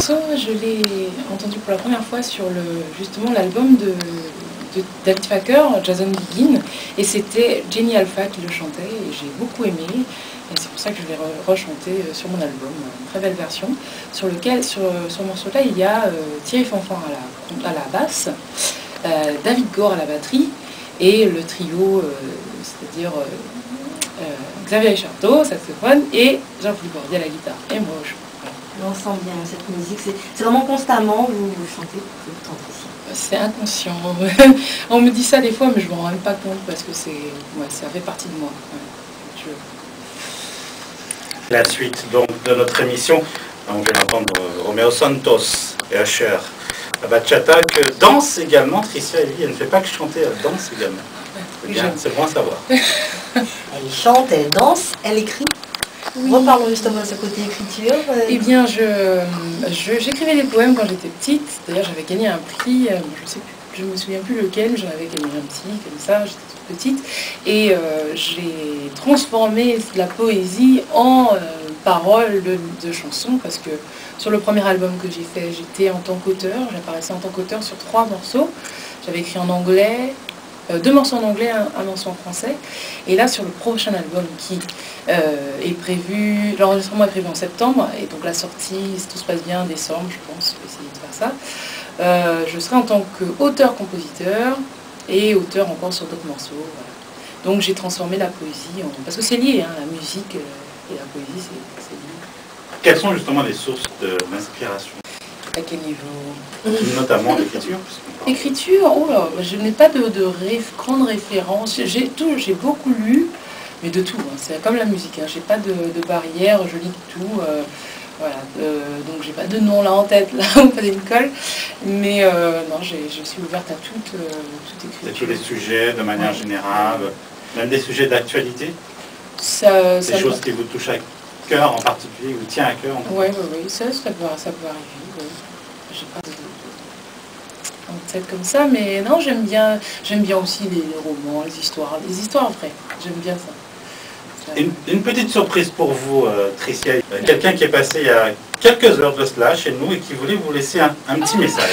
morceau, je l'ai entendu pour la première fois sur justement l'album de David Facker, Jason Begin, et c'était Jenny Alpha qui le chantait, et j'ai beaucoup aimé, et c'est pour ça que je l'ai rechanté sur mon album, une très belle version, sur ce morceau-là, il y a Thierry Fanfan à la basse, David Gore à la batterie, et le trio, c'est-à-dire Xavier Charteau, saxophone, et Jean-Philippe Bordier à la guitare, et moi au chant. On sent bien cette musique, c'est vraiment constamment, vous chantez tout le temps ici. C'est inconscient. On me dit ça des fois, mais je ne m'en rends même pas compte parce que ça fait partie de moi. Ouais. La suite donc de notre émission, on vient d'entendre Romeo Santos et Usher. La bachata que danse également Tricia Ellie. Elle ne fait pas que chanter, elle danse également. C'est bon à savoir. Elle chante, elle danse, elle écrit. Oui. Reparlons justement de ce côté écriture. Eh bien, j'écrivais des poèmes quand j'étais petite. D'ailleurs, j'avais gagné un prix, je ne me souviens plus lequel, mais j'en avais gagné un petit, comme ça, j'étais toute petite. Et j'ai transformé la poésie en paroles de chansons, parce que sur le premier album que j'ai fait, j'étais en tant qu'auteur, j'apparaissais en tant qu'auteur sur 3 morceaux. J'avais écrit en anglais, 2 morceaux en anglais, un morceau en français. Et là, sur le prochain album qui est prévu, l'enregistrement est prévu en septembre, et donc la sortie, si tout se passe bien, décembre, je pense, je vais essayer de faire ça. Je serai en tant qu'auteur-compositeur et auteur encore sur d'autres morceaux. Voilà. Donc j'ai transformé la poésie, parce que c'est lié, hein, la musique et la poésie, c'est lié. Quelles sont justement les sources d'inspiration? À quel niveau? Notamment l'écriture. Écriture, oh là, je n'ai pas de grande référence. J'ai beaucoup lu, mais de tout. Hein. C'est comme la musique. Hein. J'ai pas de barrière. Je lis tout. Voilà. Donc j'ai pas de nom là en tête là, pas d'une colle. Mais non, je suis ouverte à toute écriture. Et tous les sujets de manière générale, même des sujets d'actualité. Des choses qui vous touchent à cœur en particulier, vous tient à cœur. Oui, ça peut arriver. Ouais. J'ai pas en tête comme ça, mais non, j'aime bien aussi les romans, les histoires vraies. J'aime bien ça. Une petite surprise pour vous, Tricia. Quelqu'un qui est passé il y a quelques heures de cela chez nous et qui voulait vous laisser un petit message.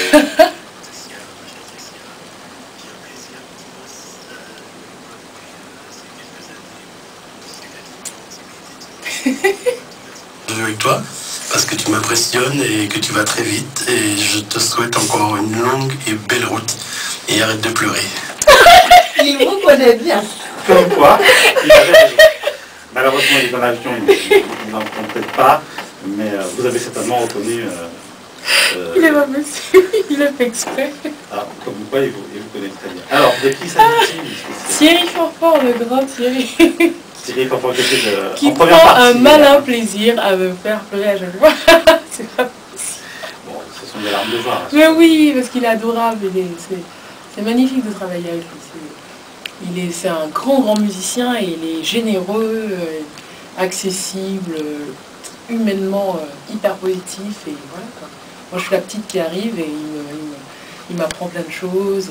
Avec toi, parce que tu m'impressionnes et que tu vas très vite, et je te souhaite encore une longue et belle route, et arrête de pleurer. Il vous connaît bien. Comme quoi, malheureusement il est dans l'avion, il n'entend peut-être pas, mais vous avez certainement reconnu... il est pas possible, il a fait exprès. Ah, comme quoi il vous connaît très bien. Alors, de qui s'agit-il? Thierry Fanfan, le grand Thierry. Thierry Fanfan, qui prend un malin plaisir à me faire pleurer à chaque fois. C'est pas possible. Bon, ce sont des larmes de joie. Mais oui, parce qu'il est adorable. C'est magnifique de travailler avec lui. C'est un grand musicien et il est généreux, accessible, humainement hyper positif. Et voilà, quoi. Moi, je suis la petite qui arrive et il m'apprend plein de choses.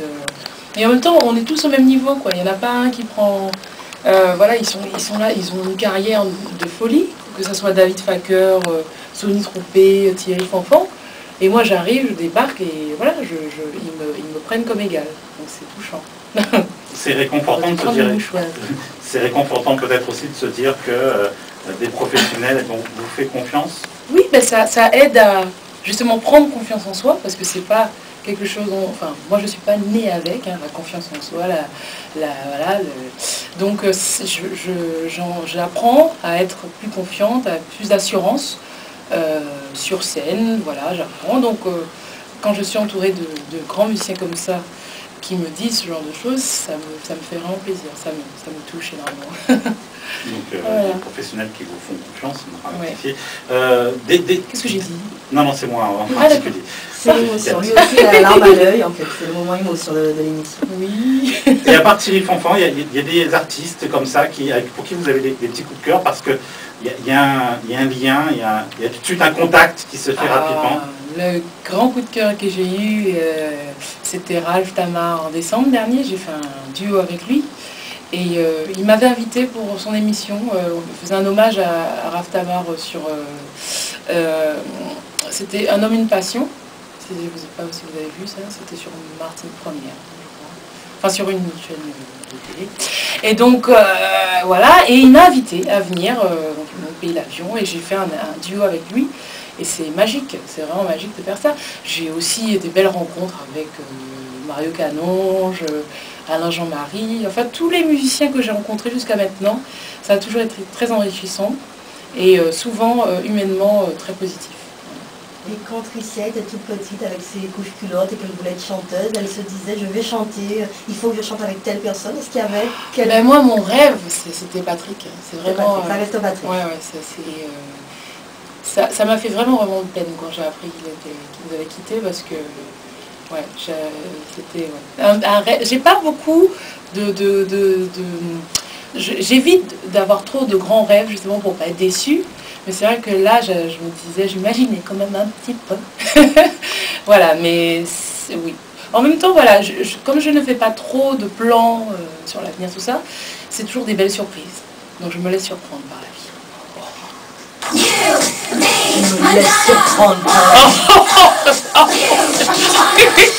Et en même temps, on est tous au même niveau, quoi. Il n'y en a pas un qui prend... voilà, ils sont là, ils ont une carrière de folie, que ce soit David Facker, Sonny Troupé, Thierry Fanfan. Et moi, j'arrive, je débarque et voilà, ils me prennent comme égal. Donc c'est touchant. C'est réconfortant de se dire... C'est réconfortant peut-être aussi de se dire que des professionnels vous font confiance. Oui, ben ça aide à justement prendre confiance en soi, parce que c'est pas quelque chose... Enfin, moi je suis pas née avec, hein, la confiance en soi, voilà, donc j'apprends à être plus confiante, à plus d'assurance sur scène, voilà, j'apprends. Donc quand je suis entourée de grands musiciens comme ça, qui me disent ce genre de choses, ça me fait vraiment plaisir, ça me touche énormément. Donc voilà. Les professionnels qui vous font confiance, Qu'est-ce que j'ai dit? Non, c'est moi en particulier. C'est l'émotion, lui aussi la larme à l'œil, en fait, c'est le moment émotion de l'émission. Oui. Et à part Thierry Fanfan, il y a des artistes comme ça pour qui vous avez des petits coups de cœur, parce qu'il y a un lien, il y a tout de suite un contact qui se fait rapidement. Le grand coup de cœur que j'ai eu, c'était Ralph Tamar en décembre dernier. J'ai fait un duo avec lui. Et il m'avait invité pour son émission. On faisait un hommage à Ralph Tamar c'était Un homme, une passion. Je ne sais pas si vous avez vu ça, c'était sur Martine Première, je crois. Enfin, sur une chaîne de télé. Et donc, voilà, et il m'a invité à venir, donc il m'a payé l'avion, et j'ai fait un duo avec lui. Et c'est magique, c'est vraiment magique de faire ça. J'ai aussi des belles rencontres avec Mario Canonge, Alain Jean-Marie, enfin tous les musiciens que j'ai rencontrés jusqu'à maintenant. Ça a toujours été très enrichissant et souvent humainement très positif. Et quand Tricia était toute petite avec ses couches culottes et qu'elle voulait être chanteuse, elle se disait je vais chanter, il faut que je chante avec telle personne. Est-ce qu'il y avait Ben moi mon rêve c'était Patrick. C'est vraiment. Ça reste Patrick. Ouais, ça m'a fait vraiment de peine quand j'ai appris qu'il nous avait quittés parce que ouais, c'était un rêve. J'ai pas beaucoup j'évite d'avoir trop de grands rêves justement pour pas être déçue. Mais c'est vrai que là, je me disais, j'imaginais quand même un petit peu. Voilà, mais oui. En même temps, voilà, comme je ne fais pas trop de plans sur l'avenir, tout ça, c'est toujours des belles surprises. Donc je me laisse surprendre par la vie. Je me laisse surprendre par la vie.